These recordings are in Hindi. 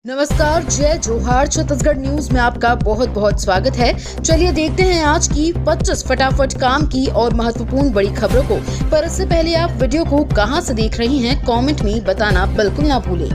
नमस्कार, जय जोहार। छत्तीसगढ़ न्यूज में आपका बहुत बहुत स्वागत है। चलिए देखते हैं आज की 25 फटाफट काम की और महत्वपूर्ण बड़ी खबरों को। पर इससे पहले आप वीडियो को कहां से देख रही हैं, कमेंट में बताना बिल्कुल ना भूलें।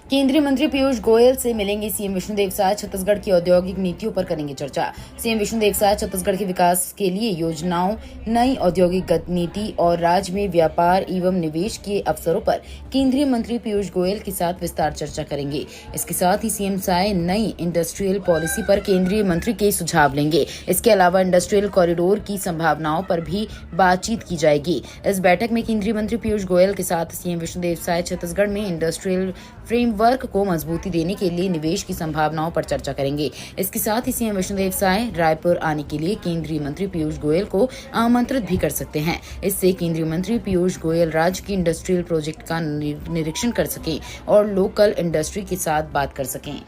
केंद्रीय मंत्री पीयूष गोयल से मिलेंगे सीएम विष्णुदेव साय। छत्तीसगढ़ की औद्योगिक नीतियों पर करेंगे चर्चा। सीएम विष्णुदेव साय छत्तीसगढ़ के विकास के लिए योजनाओं, नई औद्योगिक नीति और राज्य में व्यापार एवं निवेश के अवसरों पर केंद्रीय मंत्री पीयूष गोयल के साथ विस्तार चर्चा करेंगे। इसके साथ ही सीएम साय नई इंडस्ट्रियल पॉलिसी पर केंद्रीय मंत्री के सुझाव लेंगे। इसके अलावा इंडस्ट्रियल कॉरिडोर की संभावनाओं पर भी बातचीत की जाएगी। इस बैठक में केंद्रीय मंत्री पीयूष गोयल के साथ सीएम विष्णुदेव साय छत्तीसगढ़ में इंडस्ट्रियल फ्रेमवर्क को मजबूती देने के लिए निवेश की संभावनाओं पर चर्चा करेंगे। इसके साथ ही सीएम विष्णुदेव साय रायपुर आने के लिए केंद्रीय मंत्री पीयूष गोयल को आमंत्रित भी कर सकते हैं। इससे केंद्रीय मंत्री पीयूष गोयल राज्य की इंडस्ट्रियल प्रोजेक्ट का निरीक्षण कर सकें और लोकल इंडस्ट्री के साथ बात कर सकें।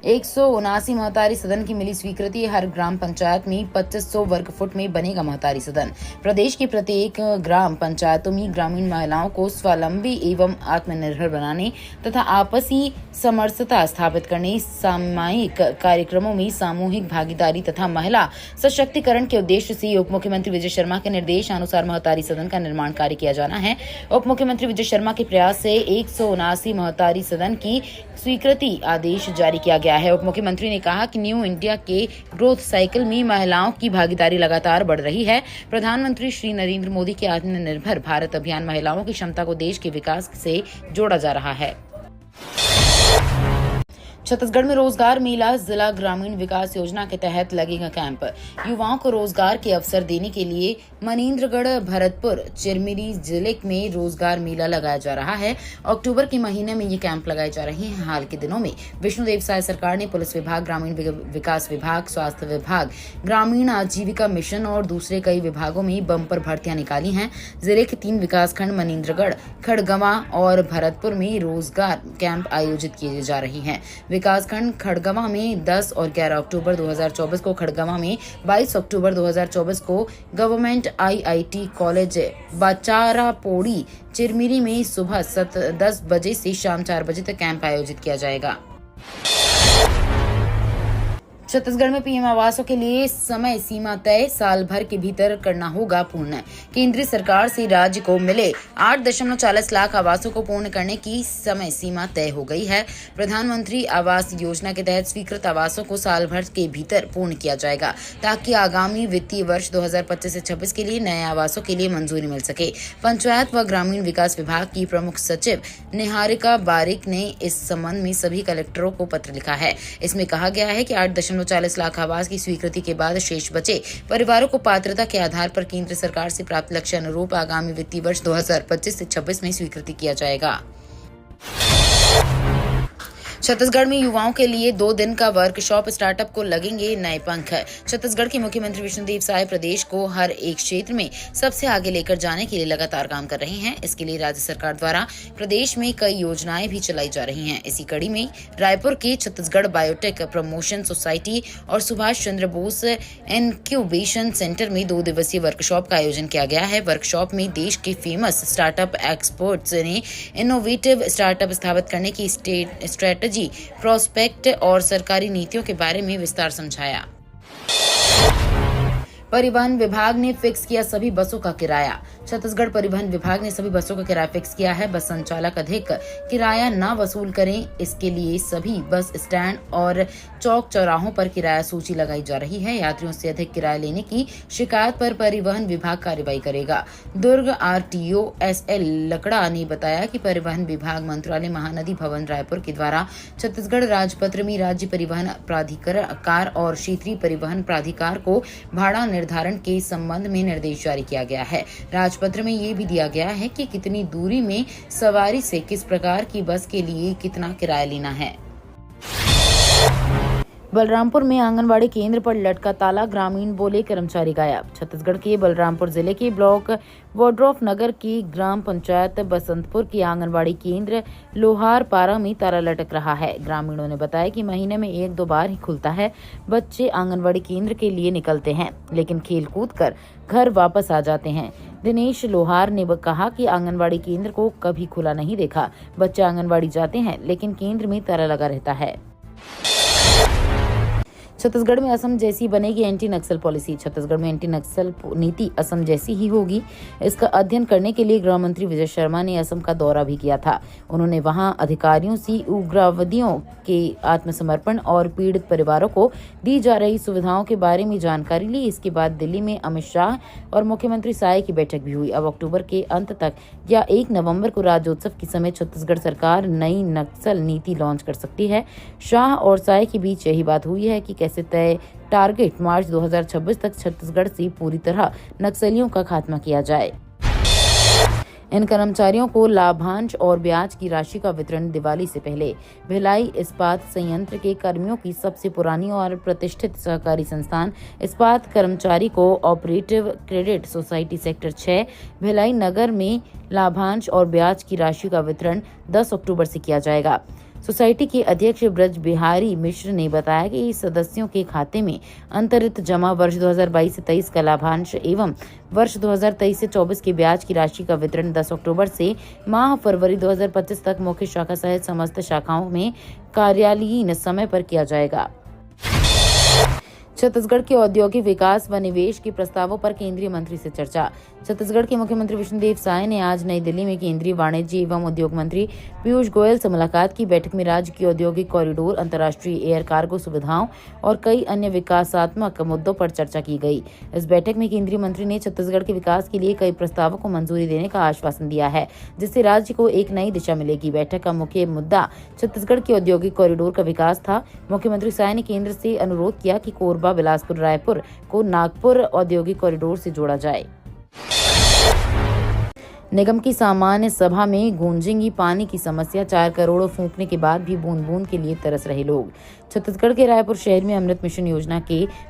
179 महतारी सदन की मिली स्वीकृति। हर ग्राम पंचायत में 2500 वर्ग फुट में बनेगा महतारी सदन। प्रदेश की प्रत्येक ग्राम पंचायतों में ग्रामीण महिलाओं को स्वावलंबी एवं आत्मनिर्भर बनाने तथा आपसी समरसता स्थापित करने, सामायिक कार्यक्रमों में सामूहिक भागीदारी तथा महिला सशक्तिकरण के उद्देश्य से उप मुख्यमंत्री विजय शर्मा के निर्देशानुसार महतारी सदन का निर्माण कार्य किया जाना है। उप मुख्यमंत्री विजय शर्मा के प्रयास से 179 महतारी सदन की स्वीकृति आदेश जारी किया गया है। उप मुख्यमंत्री ने कहा कि न्यू इंडिया के ग्रोथ साइकिल में महिलाओं की भागीदारी लगातार बढ़ रही है। प्रधानमंत्री श्री नरेंद्र मोदी के आत्मनिर्भर भारत अभियान महिलाओं की क्षमता को देश के विकास से जोड़ा जा रहा है। छत्तीसगढ़ में रोजगार मेला। जिला ग्रामीण विकास योजना के तहत लगेगा कैंप। युवाओं को रोजगार के अवसर देने के लिए मनेन्द्रगढ़, भरतपुर, चिरमिरी जिले में रोजगार मेला लगाया जा रहा है। अक्टूबर के महीने में ये कैंप लगाए जा रहे हैं। हाल के दिनों में विष्णुदेव साय सरकार ने पुलिस विभाग, ग्रामीण विकास विभाग, स्वास्थ्य विभाग, ग्रामीण आजीविका मिशन और दूसरे कई विभागों में बम्पर भर्तियां निकाली हैं। जिले के 3 विकासखंड मनेन्द्रगढ़, खड़गवां और भरतपुर में रोजगार कैंप आयोजित किए जा रहे हैं। विकासखंड खड़गवां में 10 और 11 अक्टूबर 2024 को, खड़गवां में 22 अक्टूबर 2024 को गवर्नमेंट IIT कॉलेज बाचारापोड़ी, चिरमिरी में सुबह 10 बजे से शाम 4 बजे तक कैंप आयोजित किया जाएगा। छत्तीसगढ़ में पीएम आवासों के लिए समय सीमा तय, साल भर के भीतर करना होगा पूर्ण। केंद्रीय सरकार से राज्य को मिले 8.40 लाख आवासों को पूर्ण करने की समय सीमा तय हो गई है। प्रधानमंत्री आवास योजना के तहत स्वीकृत आवासों को साल भर के भीतर पूर्ण किया जाएगा, ताकि आगामी वित्तीय वर्ष 2025 से 26 के लिए नए आवासों के लिए मंजूरी मिल सके। पंचायत व ग्रामीण विकास विभाग की प्रमुख सचिव निहारिका बारिक ने इस संबंध में सभी कलेक्टरों को पत्र लिखा है। इसमें कहा गया है कि 8.40 लाख आवास की स्वीकृति के बाद शेष बचे परिवारों को पात्रता के आधार पर केंद्र सरकार से प्राप्त लक्ष्य अनुरूप आगामी वित्तीय वर्ष 2025 से 26 में स्वीकृति किया जाएगा। छत्तीसगढ़ में युवाओं के लिए 2 दिन का वर्कशॉप। स्टार्टअप को लगेंगे नए पंख। छत्तीसगढ़ के मुख्यमंत्री विष्णुदेव साय प्रदेश को हर एक क्षेत्र में सबसे आगे लेकर जाने के लिए लगातार काम कर रहे हैं। इसके लिए राज्य सरकार द्वारा प्रदेश में कई योजनाएं भी चलाई जा रही हैं। इसी कड़ी में रायपुर के छत्तीसगढ़ बायोटेक प्रमोशन सोसाइटी और सुभाष चंद्र बोस इनक्यूबेशन सेंटर में 2 दिवसीय वर्कशॉप का आयोजन किया गया है। वर्कशॉप में देश के फेमस स्टार्टअप एक्सपर्ट्स ने इनोवेटिव स्टार्टअप स्थापित करने की स्ट्रेटजी, प्रोस्पेक्ट और सरकारी नीतियों के बारे में विस्तार समझाया। परिवहन विभाग ने फिक्स किया सभी बसों का किराया। छत्तीसगढ़ परिवहन विभाग ने सभी बसों का किराया फिक्स किया है। बस संचालक अधिक किराया न वसूल करें, इसके लिए सभी बस स्टैंड और चौक चौराहों पर किराया सूची लगाई जा रही है। यात्रियों से अधिक किराया लेने की शिकायत पर परिवहन विभाग कार्रवाई करेगा। दुर्ग RTO SL लकड़ा ने बताया कि परिवहन विभाग मंत्रालय महानदी भवन रायपुर के द्वारा छत्तीसगढ़ राजपत्र में राज्य परिवहन प्राधिकार और क्षेत्रीय परिवहन प्राधिकार को भाड़ा निर्धारण के संबंध में निर्देश जारी किया गया है। राजपत्र में ये भी दिया गया है कि कितनी दूरी में सवारी से किस प्रकार की बस के लिए कितना किराया लेना है। बलरामपुर में आंगनबाड़ी केंद्र पर लटका ताला, ग्रामीण बोले कर्मचारी गायब। छत्तीसगढ़ के बलरामपुर जिले के ब्लॉक वोड्रॉफ नगर की ग्राम पंचायत बसंतपुर की आंगनबाड़ी केंद्र लोहारपारा में ताला लटक रहा है। ग्रामीणों ने बताया कि महीने में 1-2 बार ही खुलता है। बच्चे आंगनबाड़ी केंद्र के लिए निकलते हैं, लेकिन खेल कूद कर घर वापस आ जाते हैं। दिनेश लोहार ने कहा कि आंगनवाड़ी केंद्र को कभी खुला नहीं देखा। बच्चे आंगनवाड़ी जाते हैं लेकिन केंद्र में ताला लगा रहता है। छत्तीसगढ़ में असम जैसी बनेगी एंटी नक्सल पॉलिसी। छत्तीसगढ़ में एंटी नक्सल नीति असम जैसी ही होगी। इसका अध्ययन करने के लिए गृह मंत्री विजय शर्मा ने असम का दौरा भी किया था। उन्होंने वहां अधिकारियों से उग्रवादियों के आत्मसमर्पण और पीड़ित परिवारों को दी जा रही सुविधाओं के बारे में जानकारी ली। इसके बाद दिल्ली में अमित शाह और मुख्यमंत्री साय की बैठक भी हुई। अब अक्टूबर के अंत तक या 1 नवंबर को राज्योत्सव के समय छत्तीसगढ़ सरकार नई नक्सल नीति लॉन्च कर सकती है। शाह और साय के बीच यही बात हुई है कि कैसे तय टारगेट मार्च 2026 तक छत्तीसगढ़ से पूरी तरह नक्सलियों का खात्मा किया जाए। इन कर्मचारियों को लाभांश और ब्याज की राशि का वितरण दिवाली से पहले। भिलाई इस्पात संयंत्र के कर्मियों की सबसे पुरानी और प्रतिष्ठित सहकारी संस्थान इस्पात कर्मचारी cooperative credit society sector 6 Bhilai Nagar में लाभांश और ब्याज की राशि का वितरण 10 अक्टूबर से किया जाएगा। सोसाइटी के अध्यक्ष ब्रज बिहारी मिश्र ने बताया कि सदस्यों के खाते में अंतरित जमा वर्ष 2022 से 23 का लाभांश एवं वर्ष 2023 से 24 के ब्याज की राशि का वितरण 10 अक्टूबर से माह फरवरी 2025 तक मुख्य शाखा सहित समस्त शाखाओं में कार्यालयीन समय पर किया जाएगा। छत्तीसगढ़ के औद्योगिक विकास व निवेश के प्रस्तावों पर केंद्रीय मंत्री से चर्चा। छत्तीसगढ़ के मुख्यमंत्री विष्णुदेव साय ने आज नई दिल्ली में केंद्रीय वाणिज्य एवं उद्योग मंत्री पीयूष गोयल से मुलाकात की। बैठक में राज्य की औद्योगिक कॉरिडोर, अंतर्राष्ट्रीय एयर कार्गो सुविधाओं और कई अन्य विकासात्मक मुद्दों पर चर्चा की गई। इस बैठक में केंद्रीय मंत्री ने छत्तीसगढ़ के विकास के लिए कई प्रस्तावों को मंजूरी देने का आश्वासन दिया है, जिससे राज्य को एक नई दिशा मिलेगी। बैठक का मुख्य मुद्दा छत्तीसगढ़ के औद्योगिक कॉरिडोर का विकास था। मुख्यमंत्री साय ने केंद्र से अनुरोध किया कि कोरबा, बिलासपुर, रायपुर को नागपुर औद्योगिक कॉरिडोर से जोड़ा जाए। निगम की सामान्य सभा में गूंजेगी पानी की समस्या। 4 करोड़ फूंकने के बाद भी बूंद बूंद के लिए तरस रहे लोग। छत्तीसगढ़ के रायपुर शहर में अमृत मिशन योजना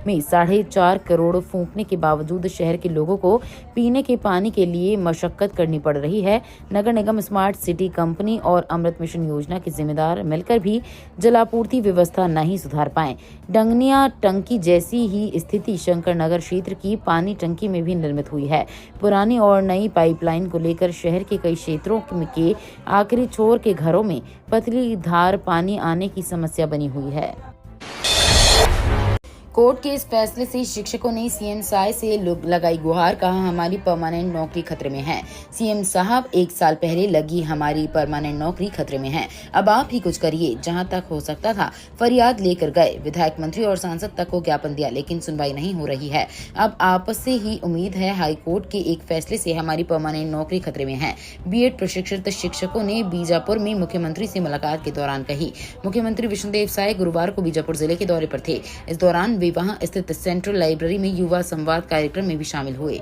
में 4.5 करोड़ फूंकने के बावजूद शहर के लोगों को पीने के पानी के लिए मशक्कत करनी पड़ रही है। नगर निगम, स्मार्ट सिटी कंपनी और अमृत मिशन योजना के जिम्मेदार मिलकर भी जलापूर्ति व्यवस्था नहीं सुधार पाए। डंगनिया टंकी जैसी ही स्थिति शंकर नगर क्षेत्र की पानी टंकी में भी निर्मित हुई है। पुरानी और नई पाइपलाइन को लेकर शहर के कई क्षेत्रों के आखिरी छोर के घरों में पतली धार पानी आने की समस्या बनी हुई है। कोर्ट के इस फैसले से शिक्षकों ने सीएम साय से लगाई गुहार। कहा, हमारी परमानेंट नौकरी खतरे में है। सीएम साहब, 1 साल पहले लगी हमारी परमानेंट नौकरी खतरे में है। अब आप ही कुछ करिए। जहां तक हो सकता था फरियाद लेकर गए, विधायक, मंत्री और सांसद तक को ज्ञापन दिया, लेकिन सुनवाई नहीं हो रही है। अब आपस से ही उम्मीद है। हाईकोर्ट के एक फैसले से हमारी परमानेंट नौकरी खतरे में है। बीएड प्रशिक्षित शिक्षकों ने बीजापुर में मुख्यमंत्री से मुलाकात के दौरान कही। मुख्यमंत्री विष्णुदेव साय गुरुवार को बीजापुर जिले के दौरे पर थे। इस दौरान वहां स्थित सेंट्रल लाइब्रेरी में युवा संवाद कार्यक्रम में भी शामिल हुए।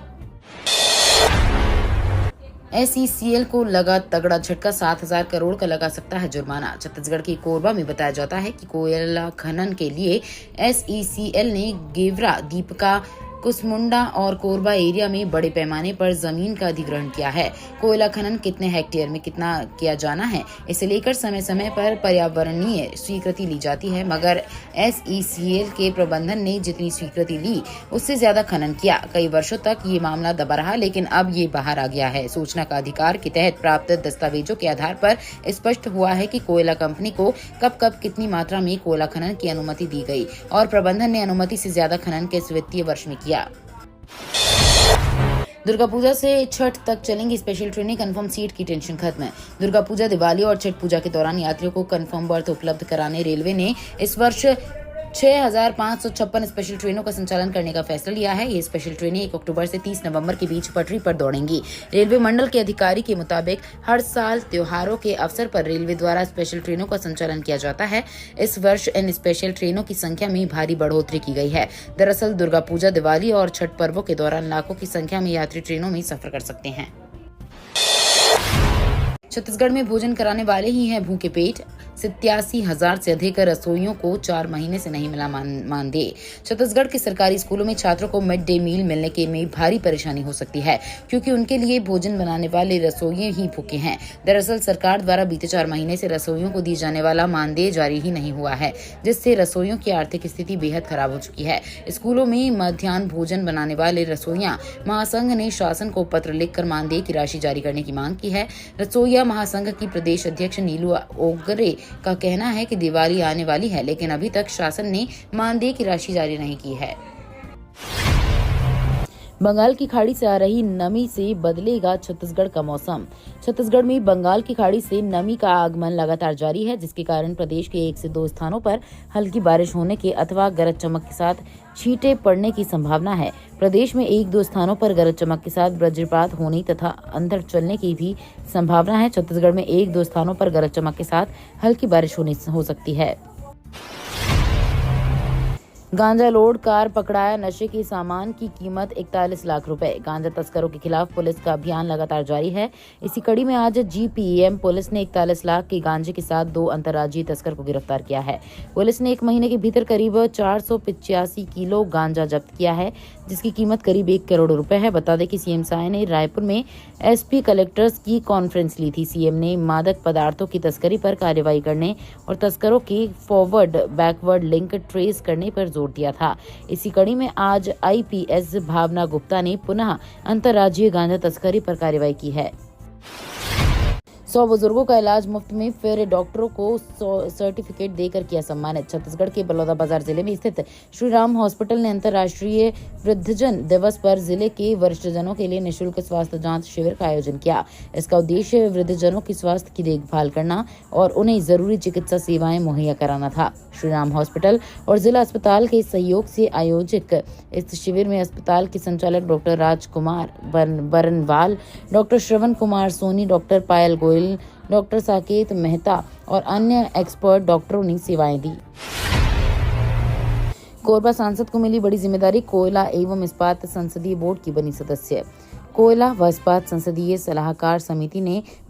SECL को लगा तगड़ा झटका। 7,000 करोड़ का लगा सकता है जुर्माना। छत्तीसगढ़ के कोरबा में बताया जाता है कि कोयला खनन के लिए SECL ने गेवरा, दीपका, कुसमुंडा और कोरबा एरिया में बड़े पैमाने पर जमीन का अधिग्रहण किया है। कोयला खनन कितने हेक्टेयर में कितना किया जाना है, इसे लेकर समय समय पर पर्यावरणीय स्वीकृति ली जाती है, मगर SECL के प्रबंधन ने जितनी स्वीकृति ली उससे ज्यादा खनन किया। कई वर्षों तक ये मामला दबा रहा, लेकिन अब ये बाहर आ गया है। सूचना का अधिकार के तहत प्राप्त दस्तावेजों के आधार पर स्पष्ट हुआ है कि कोयला कंपनी को कब कब कितनी मात्रा में कोयला खनन की अनुमति दी गई और प्रबंधन ने अनुमति से ज्यादा खनन के वित्तीय वर्ष में किया। दुर्गा पूजा से छठ तक चलेंगी स्पेशल ट्रेनें, कंफर्म सीट की टेंशन खत्म। दुर्गा पूजा, दिवाली और छठ पूजा के दौरान यात्रियों को कंफर्म बर्थ उपलब्ध कराने रेलवे ने इस वर्ष 6,556 स्पेशल ट्रेनों का संचालन करने का फैसला लिया है। ये स्पेशल ट्रेनें 1 अक्टूबर से 30 नवंबर के बीच पटरी पर दौड़ेंगी। रेलवे मंडल के अधिकारी के मुताबिक हर साल त्योहारों के अवसर पर रेलवे द्वारा स्पेशल ट्रेनों का संचालन किया जाता है। इस वर्ष इन स्पेशल ट्रेनों की संख्या में भारी बढ़ोतरी की गई है। दरअसल दुर्गा पूजा, दिवाली और छठ पर्वों के दौरान लाखों की संख्या में यात्री ट्रेनों में सफर कर सकते हैं। छत्तीसगढ़ में भोजन कराने वाले ही हैं भूखे पेट। 87,000 से अधिक रसोइयों को 4 महीने से नहीं मिला मानदेय। छत्तीसगढ़ के सरकारी स्कूलों में छात्रों को मिड डे मील मिलने के में भारी परेशानी हो सकती है, क्योंकि उनके लिए भोजन बनाने वाले रसोइये ही भूखे हैं। दरअसल सरकार द्वारा बीते 4 महीने से रसोइयों को दी जाने वाला मानदेय जारी ही नहीं हुआ है, जिससे रसोइयों की आर्थिक स्थिति बेहद खराब हो चुकी है। स्कूलों में मध्याह्न भोजन बनाने वाले रसोइया महासंघ ने शासन को पत्र लिखकर मानदेय की राशि जारी करने की मांग की है। रसोइया महासंघ की प्रदेश अध्यक्ष नीलू ओगरे का कहना है कि दिवाली आने वाली है, लेकिन अभी तक शासन ने मानदेय की राशि जारी नहीं की है। बंगाल की खाड़ी से आ रही नमी से बदलेगा छत्तीसगढ़ का मौसम। छत्तीसगढ़ में बंगाल की खाड़ी से नमी का आगमन लगातार जारी है, जिसके कारण प्रदेश के 1 से 2 स्थानों पर हल्की बारिश होने के अथवा गरज चमक के साथ छींटे पड़ने की संभावना है। प्रदेश में 1-2 स्थानों पर गरज चमक के साथ वज्रपात होने तथा अंधड़ चलने की भी संभावना है। छत्तीसगढ़ में 1-2 स्थानों पर गरज चमक के साथ हल्की बारिश हो सकती है। गांजा लोड कार पकड़ाया, नशे के सामान की कीमत 41 लाख रुपए। गांजा तस्करों के खिलाफ पुलिस का अभियान लगातार जारी है। इसी कड़ी में आज GPM पुलिस ने 41 लाख के गांजे के साथ 2 अंतर्राज्यीय तस्कर को गिरफ्तार किया है। पुलिस ने 1 महीने के भीतर करीब 485 किलो गांजा जब्त किया है, जिसकी कीमत करीब 1 करोड़ रुपए है। बता दें कि सीएम साय ने रायपुर में SP कलेक्टर्स की कॉन्फ्रेंस ली थी। सीएम ने मादक पदार्थों की तस्करी पर कार्रवाई करने और तस्करों के फॉरवर्ड बैकवर्ड लिंक ट्रेस करने पर जोर दिया था। इसी कड़ी में आज IPS भावना गुप्ता ने पुनः अंतर्राज्यीय गांजा तस्करी पर कार्रवाई की है। 100 बुजुर्गों का इलाज मुफ्त में, फिर डॉक्टरों को सर्टिफिकेट देकर किया सम्मानित। छत्तीसगढ़ के बलौदाबाजार जिले में स्थित श्री राम हॉस्पिटल ने अंतर्राष्ट्रीय वृद्धजन दिवस पर जिले के वरिष्ठजनों के लिए निःशुल्क स्वास्थ्य जांच शिविर का आयोजन किया। इसका उद्देश्य वृद्धजनों की स्वास्थ्य की देखभाल करना और उन्हें जरूरी चिकित्सा सेवाएं मुहैया कराना था। श्री राम हॉस्पिटल और जिला अस्पताल के सहयोग से आयोजित इस शिविर में अस्पताल के संचालक डॉक्टर राजकुमार बरनवाल, डॉक्टर श्रवण कुमार सोनी, डॉक्टर पायल गोयल, डॉक्टर साकेत मेहता और अन्य एक्सपर्ट डॉक्टरों ने सेवाएं दी। कोरबा सांसद को मिली बड़ी जिम्मेदारी, कोयला एवं इस्पात संसदीय बोर्ड की बनी सदस्य। कोयला व इस्पात संसदीय सलाहकार समिति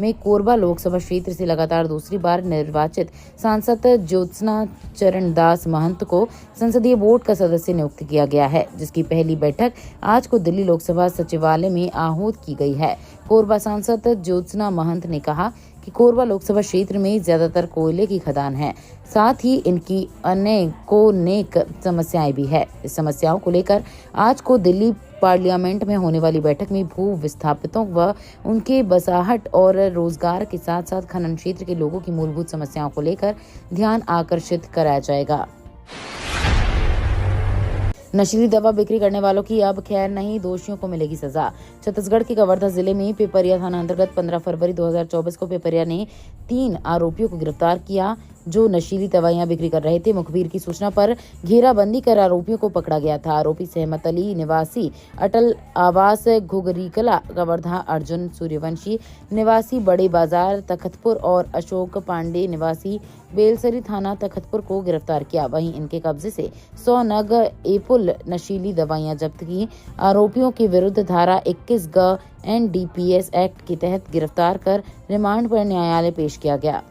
में कोरबा लोकसभा क्षेत्र से लगातार दूसरी बार निर्वाचित सांसद ज्योत्सना चरण दास महंत को संसदीय बोर्ड का सदस्य नियुक्त किया गया है, जिसकी पहली बैठक आज को दिल्ली लोकसभा सचिवालय में आहूत की गई है। कोरबा सांसद ज्योत्सना महंत ने कहा कि कोरबा लोकसभा क्षेत्र में ज्यादातर कोयले की खदान है, साथ ही इनकी अनेक समस्याएं भी है। इस समस्याओं को लेकर आज को दिल्ली पार्लियामेंट में होने वाली बैठक में भू विस्थापितों व उनके बसाहट और रोजगार के साथ साथ खनन क्षेत्र के लोगों की मूलभूत समस्याओं को लेकर ध्यान आकर्षित कराया जाएगा। नशीली दवा बिक्री करने वालों की अब खैर नहीं, दोषियों को मिलेगी सजा। छत्तीसगढ़ के कवर्धा जिले में पिपरिया थाना अंतर्गत 15 फरवरी 2024 को पिपरिया ने 3 आरोपियों को गिरफ्तार किया, जो नशीली दवाइयां बिक्री कर रहे थे। मुखबिर की सूचना पर घेराबंदी कर आरोपियों को पकड़ा गया था। आरोपी सहमत अली निवासी अटल आवास घुघरीकला कवर्धा, अर्जुन सूर्यवंशी निवासी बड़े बाजार तखतपुर और अशोक पांडे निवासी बेलसरी थाना तखतपुर को गिरफ्तार किया। वहीं इनके कब्जे से 100 नग एपुल नशीली दवाइयां जब्त की। आरोपियों के विरुद्ध धारा 21 ग NDPS एक्ट के तहत गिरफ्तार कर रिमांड पर न्यायालय पेश किया गया।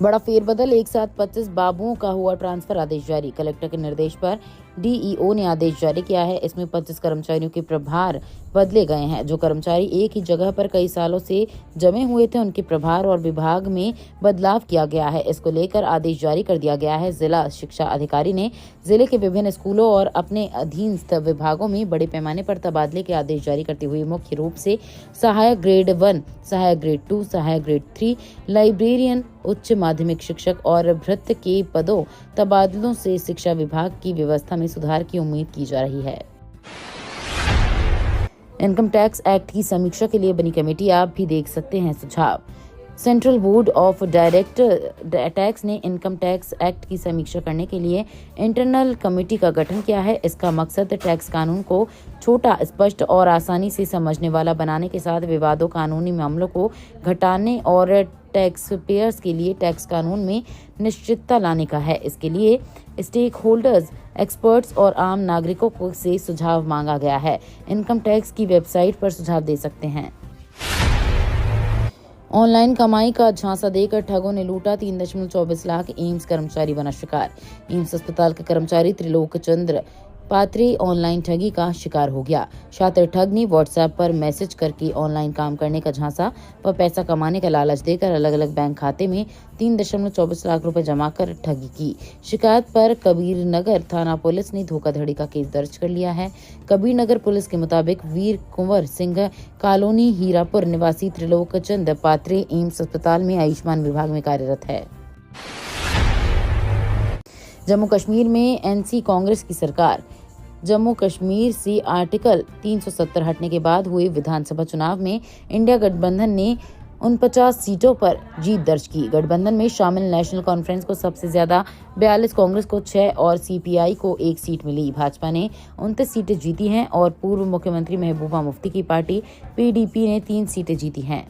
बड़ा फेरबदल, एक साथ 25 बाबुओं का हुआ ट्रांसफर, आदेश जारी। कलेक्टर के निर्देश पर DEO ने आदेश जारी किया है। इसमें 25 कर्मचारियों के प्रभार बदले गए हैं। जो कर्मचारी एक ही जगह पर कई सालों से जमे हुए थे, उनके प्रभार और विभाग में बदलाव किया गया है। इसको लेकर आदेश जारी कर दिया गया है। जिला शिक्षा अधिकारी ने जिले के विभिन्न स्कूलों और अपने अधीनस्थ विभागों में बड़े पैमाने पर तबादले के आदेश जारी करते हुए मुख्य रूप से सहायक ग्रेड 1, सहायक ग्रेड 2, सहायक ग्रेड 3, लाइब्रेरियन, उच्च माध्यमिक शिक्षक और भृत्य के पदों तबादलों से शिक्षा विभाग की व्यवस्था में सुधार की उम्मीद की जा रही है। इनकम टैक्स एक्ट की समीक्षा के लिए बनी कमेटी, आप भी देख सकते हैं सुझाव। Central board of direct tax ने इनकम टैक्स एक्ट की समीक्षा करने के लिए इंटरनल कमेटी का गठन किया है। इसका मकसद टैक्स कानून को छोटा, स्पष्ट और आसानी से समझने वाला बनाने के साथ विवादों, कानूनी मामलों को घटाने और टैक्स पेयर्स के लिए टैक्स कानून में निश्चितता लाने का है। इसके लिए स्टेक होल्डर्स, एक्सपर्ट्स और आम नागरिकों से सुझाव मांगा गया है। इनकम टैक्स की वेबसाइट पर सुझाव दे सकते हैं। ऑनलाइन कमाई का झांसा देकर ठगों ने लूटा 3.24 लाख। एम्स कर्मचारी बना शिकार। एम्स अस्पताल का कर्मचारी त्रिलोक चंद्र पात्रे ऑनलाइन ठगी का शिकार हो गया। शातिर ठग ने व्हाट्सएप पर मैसेज करके ऑनलाइन काम करने का झांसा व पैसा कमाने का लालच देकर अलग अलग बैंक खाते में 3.24 लाख रुपए जमा कर ठगी की। शिकायत पर कबीर नगर थाना पुलिस ने धोखाधड़ी का केस दर्ज कर लिया है। कबीर नगर पुलिस के मुताबिक वीर कुंवर सिंह कॉलोनी हीरापुर निवासी त्रिलोक चंद पात्रे एम्स अस्पताल में आयुष्मान विभाग में कार्यरत है। जम्मू कश्मीर में एनसी कांग्रेस की सरकार। जम्मू कश्मीर से आर्टिकल 370 हटने के बाद हुए विधानसभा चुनाव में इंडिया गठबंधन ने 49 सीटों पर जीत दर्ज की। गठबंधन में शामिल नेशनल कॉन्फ्रेंस को सबसे ज्यादा 42, कांग्रेस को 6 और सीपीआई को 1 सीट मिली। भाजपा ने 29 सीटें जीती हैं और पूर्व मुख्यमंत्री महबूबा मुफ्ती की पार्टी पीडीपी ने 3 सीटें जीती हैं।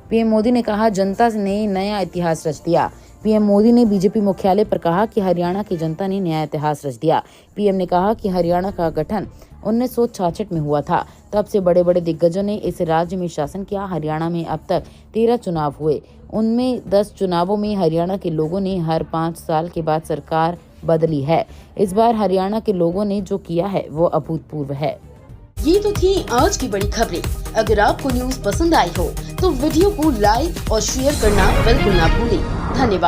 पीएम मोदी ने कहा, जनता ने नया इतिहास रच दिया। पीएम मोदी ने बीजेपी मुख्यालय पर कहा कि हरियाणा की जनता ने नया इतिहास रच दिया। पीएम ने कहा कि हरियाणा का गठन 1966 में हुआ था। तब से बड़े बड़े दिग्गजों ने इस राज्य में शासन किया। हरियाणा में अब तक 13 चुनाव हुए, उनमें 10 चुनावों में हरियाणा के लोगों ने हर 5 साल के बाद सरकार बदली है। इस बार हरियाणा के लोगों ने जो किया है वो अभूतपूर्व है। ये तो थी आज की बड़ी खबरें। अगर आपको न्यूज पसंद आई हो तो वीडियो को लाइक और शेयर करना बिल्कुल ना भूलें। धन्यवाद।